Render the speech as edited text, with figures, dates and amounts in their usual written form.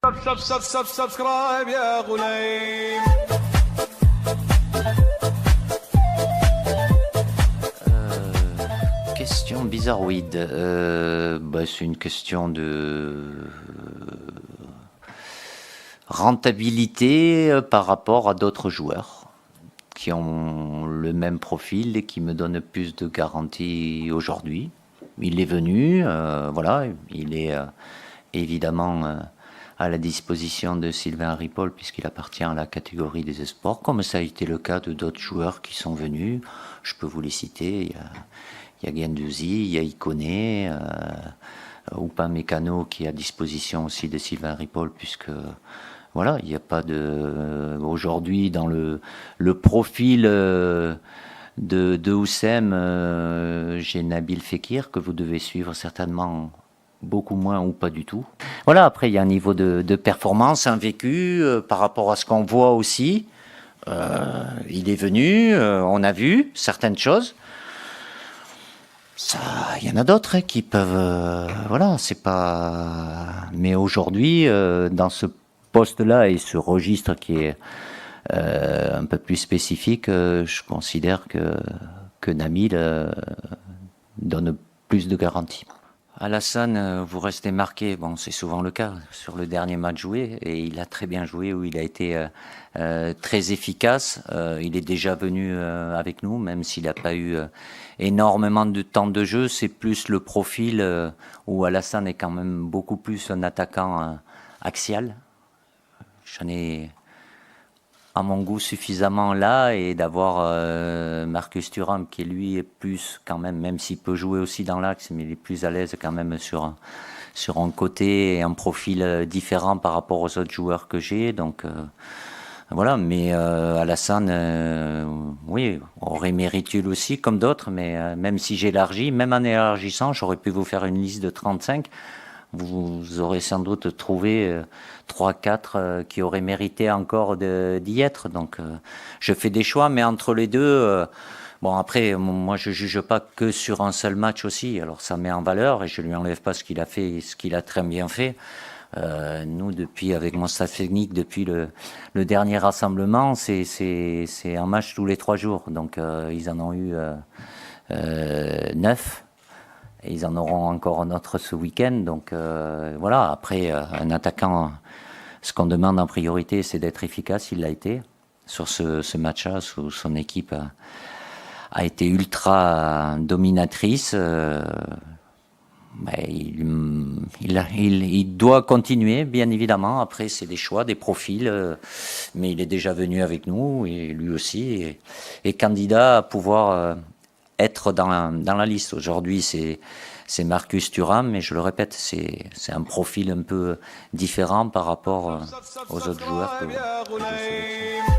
Subscribe يا غليم. Question bizarroïde. C'est une question de rentabilité par rapport à d'autres joueurs qui ont le même profil et qui me donnent plus de garantie aujourd'hui. Il est venu, voilà, il est évidemment à la disposition de Sylvain Ripoll puisqu'il appartient à la catégorie des espoirs, comme ça a été le cas de d'autres joueurs qui sont venus. Je peux vous les citer. Il y a Guendouzi, il y a Ikoné, Upamecano qui est à disposition aussi de Sylvain Ripoll, puisque voilà, il n'y a pas de. Aujourd'hui, dans le profil de Oussem, j'ai Nabil Fekir, que vous devez suivre certainement beaucoup moins ou pas du tout. Voilà, après, il y a un niveau de performance, un vécu par rapport à ce qu'on voit aussi. Il est venu, on a vu certaines choses. Ça, il y en a d'autres qui peuvent, voilà, c'est pas. Mais aujourd'hui, dans ce poste-là et ce registre qui est un peu plus spécifique, je considère que Nabil donne plus de garanties. Alassane, vous restez marqué, bon, c'est souvent le cas, sur le dernier match joué, et il a très bien joué, où il a été très efficace. Il est déjà venu avec nous, même s'il n'a pas eu énormément de temps de jeu. C'est plus le profil où Alassane est quand même beaucoup plus un attaquant axial. J'en ai à mon goût suffisamment là, et d'avoir Marcus Thuram qui lui est plus quand même s'il peut jouer aussi dans l'axe, mais il est plus à l'aise quand même sur un côté et un profil différent par rapport aux autres joueurs que j'ai. Donc voilà, mais Alassane, oui, aurait mérité lui aussi comme d'autres, mais même si j'élargis, même en élargissant, j'aurais pu vous faire une liste de 35. Vous aurez sans doute trouvé 3-4 qui auraient mérité encore d'y être. Donc je fais des choix, mais entre les deux, bon après, moi je juge pas que sur un seul match aussi. Alors ça met en valeur, et je lui enlève pas ce qu'il a fait, ce qu'il a très bien fait. Nous, avec mon staff technique, depuis le dernier rassemblement, c'est un match tous les 3 jours. Donc ils en ont eu 9. Et ils en auront encore un autre ce week-end. Donc voilà, après, un attaquant, ce qu'on demande en priorité, c'est d'être efficace. Il l'a été sur ce match-là. Son équipe a été ultra dominatrice. Il doit continuer, bien évidemment. Après, c'est des choix, des profils. Mais il est déjà venu avec nous, et lui aussi, est candidat à pouvoir être dans la liste. Aujourd'hui, c'est Marcus Thuram, mais je le répète, c'est un profil un peu différent par rapport aux autres joueurs que je sélectionne.